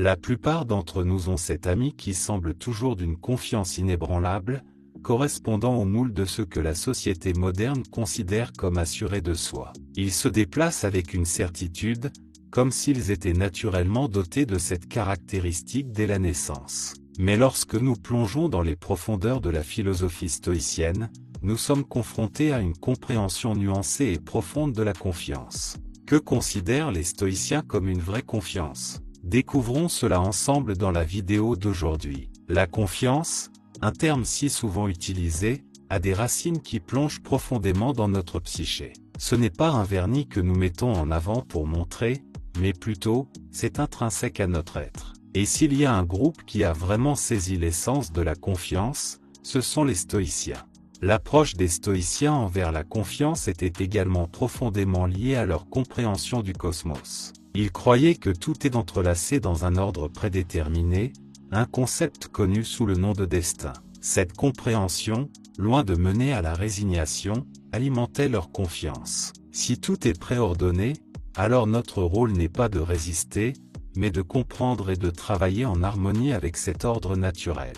La plupart d'entre nous ont cet ami qui semble toujours d'une confiance inébranlable, correspondant au moule de ce que la société moderne considère comme assuré de soi. Ils se déplacent avec une certitude, comme s'ils étaient naturellement dotés de cette caractéristique dès la naissance. Mais lorsque nous plongeons dans les profondeurs de la philosophie stoïcienne, nous sommes confrontés à une compréhension nuancée et profonde de la confiance. Que considèrent les stoïciens comme une vraie confiance? Découvrons cela ensemble dans la vidéo d'aujourd'hui. La confiance, un terme si souvent utilisé, a des racines qui plongent profondément dans notre psyché. Ce n'est pas un vernis que nous mettons en avant pour montrer, mais plutôt, c'est intrinsèque à notre être. Et s'il y a un groupe qui a vraiment saisi l'essence de la confiance, ce sont les stoïciens. L'approche des stoïciens envers la confiance était également profondément liée à leur compréhension du cosmos. Ils croyaient que tout est entrelacé dans un ordre prédéterminé, un concept connu sous le nom de destin. Cette compréhension, loin de mener à la résignation, alimentait leur confiance. Si tout est préordonné, alors notre rôle n'est pas de résister, mais de comprendre et de travailler en harmonie avec cet ordre naturel.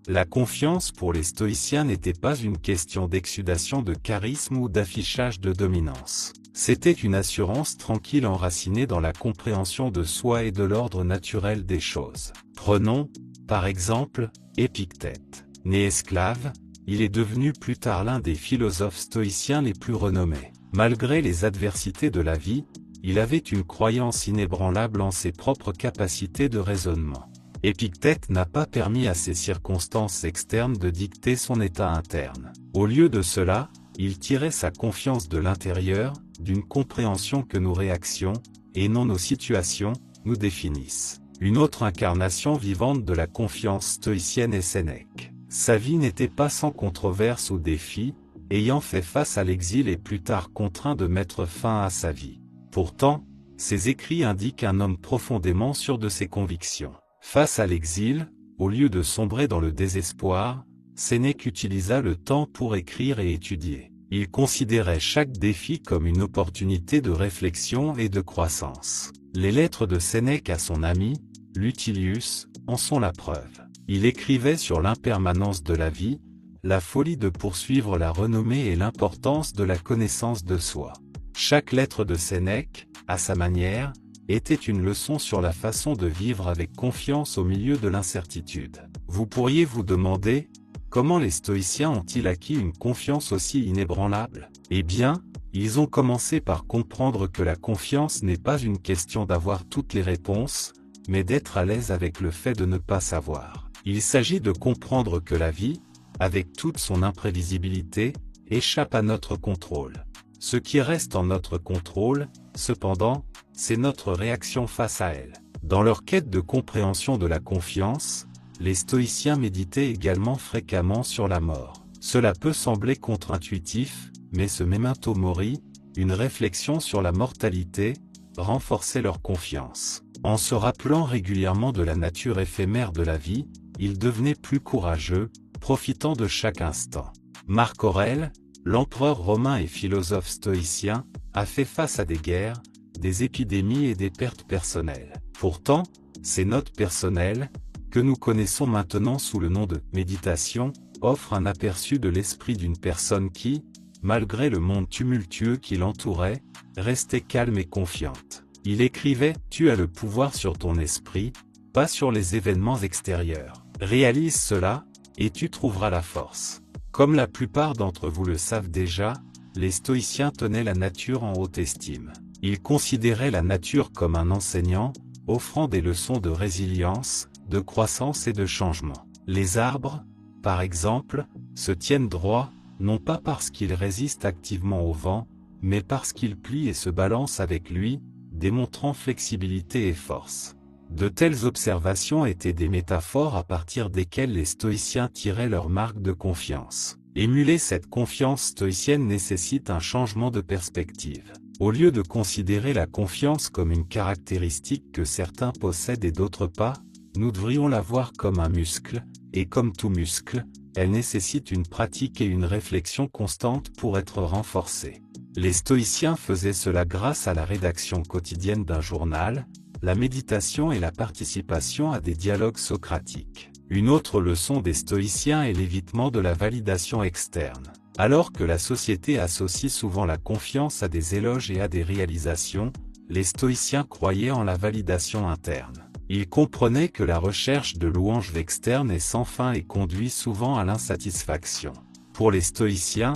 La confiance pour les stoïciens n'était pas une question d'exsudation de charisme ou d'affichage de dominance. C'était une assurance tranquille enracinée dans la compréhension de soi et de l'ordre naturel des choses. Prenons, par exemple, Épictète. Né esclave, il est devenu plus tard l'un des philosophes stoïciens les plus renommés. Malgré les adversités de la vie, il avait une croyance inébranlable en ses propres capacités de raisonnement. Épictète n'a pas permis à ces circonstances externes de dicter son état interne. Au lieu de cela, il tirait sa confiance de l'intérieur, d'une compréhension que nos réactions, et non nos situations, nous définissent. Une autre incarnation vivante de la confiance stoïcienne est Sénèque. Sa vie n'était pas sans controverse ou défis, ayant fait face à l'exil et plus tard contraint de mettre fin à sa vie. Pourtant, ses écrits indiquent un homme profondément sûr de ses convictions. Face à l'exil, au lieu de sombrer dans le désespoir, Sénèque utilisa le temps pour écrire et étudier. Il considérait chaque défi comme une opportunité de réflexion et de croissance. Les lettres de Sénèque à son ami, Lutilius, en sont la preuve. Il écrivait sur l'impermanence de la vie, la folie de poursuivre la renommée et l'importance de la connaissance de soi. Chaque lettre de Sénèque, à sa manière, était une leçon sur la façon de vivre avec confiance au milieu de l'incertitude. Vous pourriez vous demander, comment les stoïciens ont-ils acquis une confiance aussi inébranlable? Eh bien, ils ont commencé par comprendre que la confiance n'est pas une question d'avoir toutes les réponses, mais d'être à l'aise avec le fait de ne pas savoir. Il s'agit de comprendre que la vie, avec toute son imprévisibilité, échappe à notre contrôle. Ce qui reste en notre contrôle, cependant, c'est notre réaction face à elle. Dans leur quête de compréhension de la confiance, les stoïciens méditaient également fréquemment sur la mort. Cela peut sembler contre-intuitif, mais ce memento mori, une réflexion sur la mortalité, renforçait leur confiance. En se rappelant régulièrement de la nature éphémère de la vie, ils devenaient plus courageux, profitant de chaque instant. Marc Aurèle, l'empereur romain et philosophe stoïcien, a fait face à des guerres, des épidémies et des pertes personnelles. Pourtant, ces notes personnelles, que nous connaissons maintenant sous le nom de « méditation », offrent un aperçu de l'esprit d'une personne qui, malgré le monde tumultueux qui l'entourait, restait calme et confiante. Il écrivait « Tu as le pouvoir sur ton esprit, pas sur les événements extérieurs. Réalise cela, et tu trouveras la force. » Comme la plupart d'entre vous le savent déjà, les stoïciens tenaient la nature en haute estime. Ils considéraient la nature comme un enseignant, offrant des leçons de résilience, de croissance et de changement. Les arbres, par exemple, se tiennent droits, non pas parce qu'ils résistent activement au vent, mais parce qu'ils plient et se balancent avec lui, démontrant flexibilité et force. De telles observations étaient des métaphores à partir desquelles les stoïciens tiraient leur marque de confiance. Émuler cette confiance stoïcienne nécessite un changement de perspective. Au lieu de considérer la confiance comme une caractéristique que certains possèdent et d'autres pas, nous devrions la voir comme un muscle, et comme tout muscle, elle nécessite une pratique et une réflexion constante pour être renforcée. Les stoïciens faisaient cela grâce à la rédaction quotidienne d'un journal, la méditation et la participation à des dialogues socratiques. Une autre leçon des stoïciens est l'évitement de la validation externe. Alors que la société associe souvent la confiance à des éloges et à des réalisations, les stoïciens croyaient en la validation interne. Ils comprenaient que la recherche de louanges externes est sans fin et conduit souvent à l'insatisfaction. Pour les stoïciens,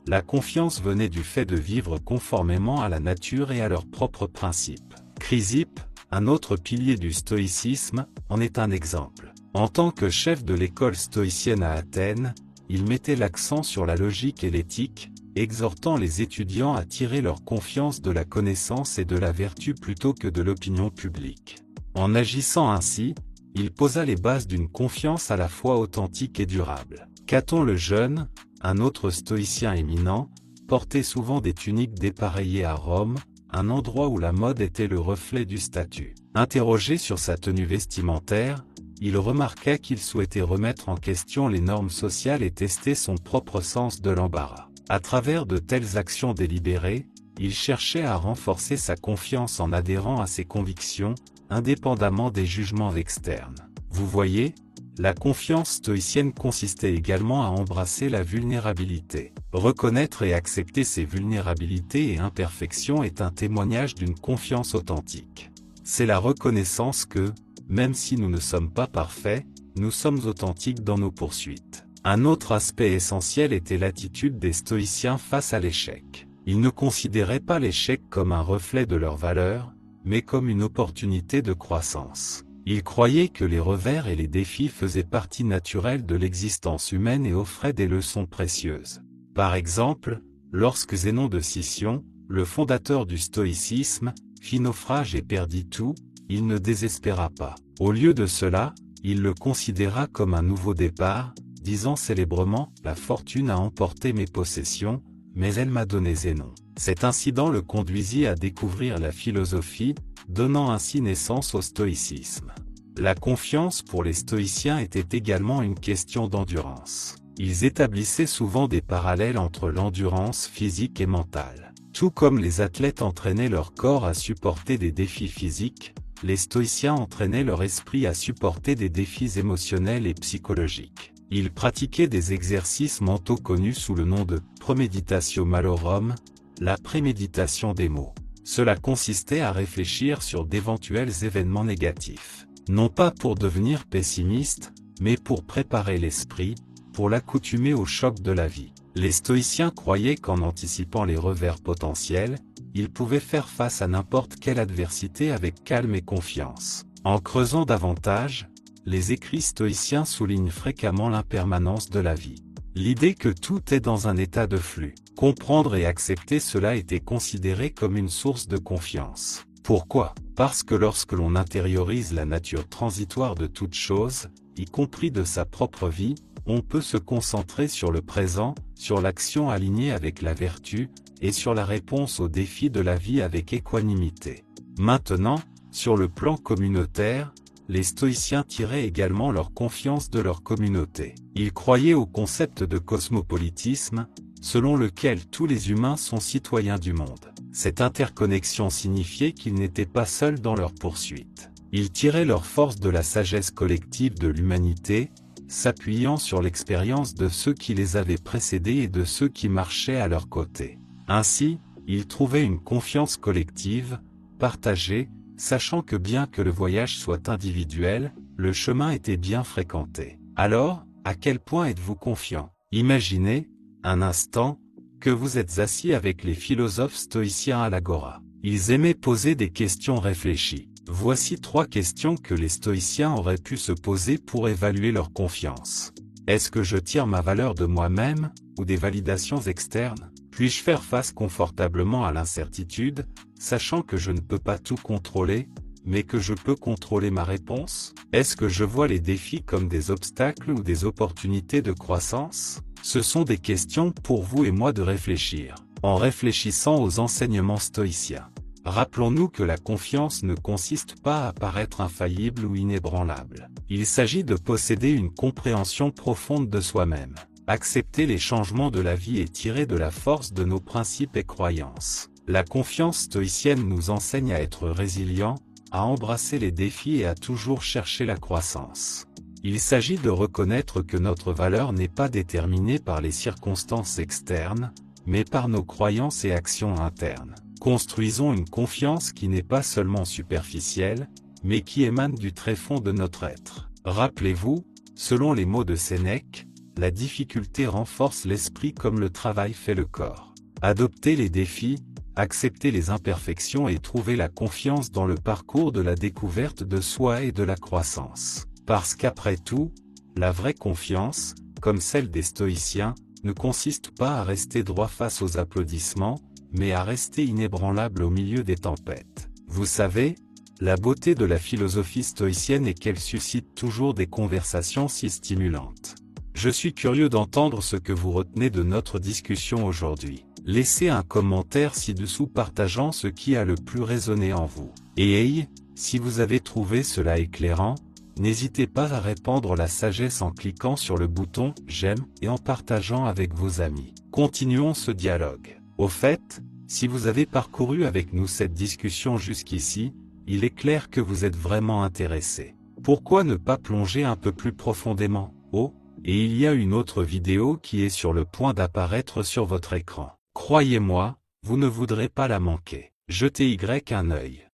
la confiance venait du fait de vivre conformément à la nature et à leurs propres principes. Chrysippe, un autre pilier du stoïcisme, en est un exemple. En tant que chef de l'école stoïcienne à Athènes, il mettait l'accent sur la logique et l'éthique, exhortant les étudiants à tirer leur confiance de la connaissance et de la vertu plutôt que de l'opinion publique. En agissant ainsi, il posa les bases d'une confiance à la fois authentique et durable. Caton le Jeune, un autre stoïcien éminent, portait souvent des tuniques dépareillées à Rome, un endroit où la mode était le reflet du statut. Interrogé sur sa tenue vestimentaire, il remarqua qu'il souhaitait remettre en question les normes sociales et tester son propre sens de l'embarras. À travers de telles actions délibérées, il cherchait à renforcer sa confiance en adhérant à ses convictions, indépendamment des jugements externes. Vous voyez, la confiance stoïcienne consistait également à embrasser la vulnérabilité. Reconnaître et accepter ses vulnérabilités et imperfections est un témoignage d'une confiance authentique. C'est la reconnaissance que, même si nous ne sommes pas parfaits, nous sommes authentiques dans nos poursuites. Un autre aspect essentiel était l'attitude des stoïciens face à l'échec. Ils ne considéraient pas l'échec comme un reflet de leur valeur, mais comme une opportunité de croissance. Ils croyaient que les revers et les défis faisaient partie naturelle de l'existence humaine et offraient des leçons précieuses. Par exemple, lorsque Zénon de Sicyon, le fondateur du stoïcisme, fit naufrage et perdit tout, il ne désespéra pas. Au lieu de cela, il le considéra comme un nouveau départ, disant célèbrement « La fortune a emporté mes possessions, mais elle m'a donné Zénon ». Cet incident le conduisit à découvrir la philosophie, donnant ainsi naissance au stoïcisme. La confiance pour les stoïciens était également une question d'endurance. Ils établissaient souvent des parallèles entre l'endurance physique et mentale. Tout comme les athlètes entraînaient leur corps à supporter des défis physiques, les stoïciens entraînaient leur esprit à supporter des défis émotionnels et psychologiques. Ils pratiquaient des exercices mentaux connus sous le nom de premeditatio malorum, la préméditation des maux. Cela consistait à réfléchir sur d'éventuels événements négatifs. Non pas pour devenir pessimiste, mais pour préparer l'esprit, pour l'accoutumer au choc de la vie. Les stoïciens croyaient qu'en anticipant les revers potentiels, ils pouvaient faire face à n'importe quelle adversité avec calme et confiance. En creusant davantage, les écrits stoïciens soulignent fréquemment l'impermanence de la vie. L'idée que tout est dans un état de flux. Comprendre et accepter cela était considéré comme une source de confiance. Pourquoi? Parce que lorsque l'on intériorise la nature transitoire de toute chose, y compris de sa propre vie, on peut se concentrer sur le présent, sur l'action alignée avec la vertu, et sur la réponse aux défis de la vie avec équanimité. Maintenant, sur le plan communautaire, les stoïciens tiraient également leur confiance de leur communauté. Ils croyaient au concept de cosmopolitisme, selon lequel tous les humains sont citoyens du monde. Cette interconnexion signifiait qu'ils n'étaient pas seuls dans leur poursuite. Ils tiraient leur force de la sagesse collective de l'humanité, s'appuyant sur l'expérience de ceux qui les avaient précédés et de ceux qui marchaient à leur côté. Ainsi, ils trouvaient une confiance collective, partagée, sachant que bien que le voyage soit individuel, le chemin était bien fréquenté. Alors, à quel point êtes-vous confiant? Imaginez, un instant, que vous êtes assis avec les philosophes stoïciens à l'agora. Ils aimaient poser des questions réfléchies. Voici 3 questions que les stoïciens auraient pu se poser pour évaluer leur confiance. Est-ce que je tire ma valeur de moi-même, ou des validations externes? Puis-je faire face confortablement à l'incertitude, sachant que je ne peux pas tout contrôler, mais que je peux contrôler ma réponse? Est-ce que je vois les défis comme des obstacles ou des opportunités de croissance? Ce sont des questions pour vous et moi de réfléchir, en réfléchissant aux enseignements stoïciens. Rappelons-nous que la confiance ne consiste pas à paraître infaillible ou inébranlable. Il s'agit de posséder une compréhension profonde de soi-même, accepter les changements de la vie et tirer de la force de nos principes et croyances. La confiance stoïcienne nous enseigne à être résilients, à embrasser les défis et à toujours chercher la croissance. Il s'agit de reconnaître que notre valeur n'est pas déterminée par les circonstances externes, mais par nos croyances et actions internes. Construisons une confiance qui n'est pas seulement superficielle, mais qui émane du tréfonds de notre être. Rappelez-vous, selon les mots de Sénèque, la difficulté renforce l'esprit comme le travail fait le corps. Adoptez les défis, acceptez les imperfections et trouvez la confiance dans le parcours de la découverte de soi et de la croissance. Parce qu'après tout, la vraie confiance, comme celle des stoïciens, ne consiste pas à rester droit face aux applaudissements, mais à rester inébranlable au milieu des tempêtes. Vous savez, la beauté de la philosophie stoïcienne est qu'elle suscite toujours des conversations si stimulantes. Je suis curieux d'entendre ce que vous retenez de notre discussion aujourd'hui. Laissez un commentaire ci-dessous partageant ce qui a le plus résonné en vous. Et hey, si vous avez trouvé cela éclairant, n'hésitez pas à répandre la sagesse en cliquant sur le bouton « J'aime » et en partageant avec vos amis. Continuons ce dialogue. Au fait, si vous avez parcouru avec nous cette discussion jusqu'ici, il est clair que vous êtes vraiment intéressé. Pourquoi ne pas plonger un peu plus profondément? Oh, et il y a une autre vidéo qui est sur le point d'apparaître sur votre écran. Croyez-moi, vous ne voudrez pas la manquer. Jetez un œil.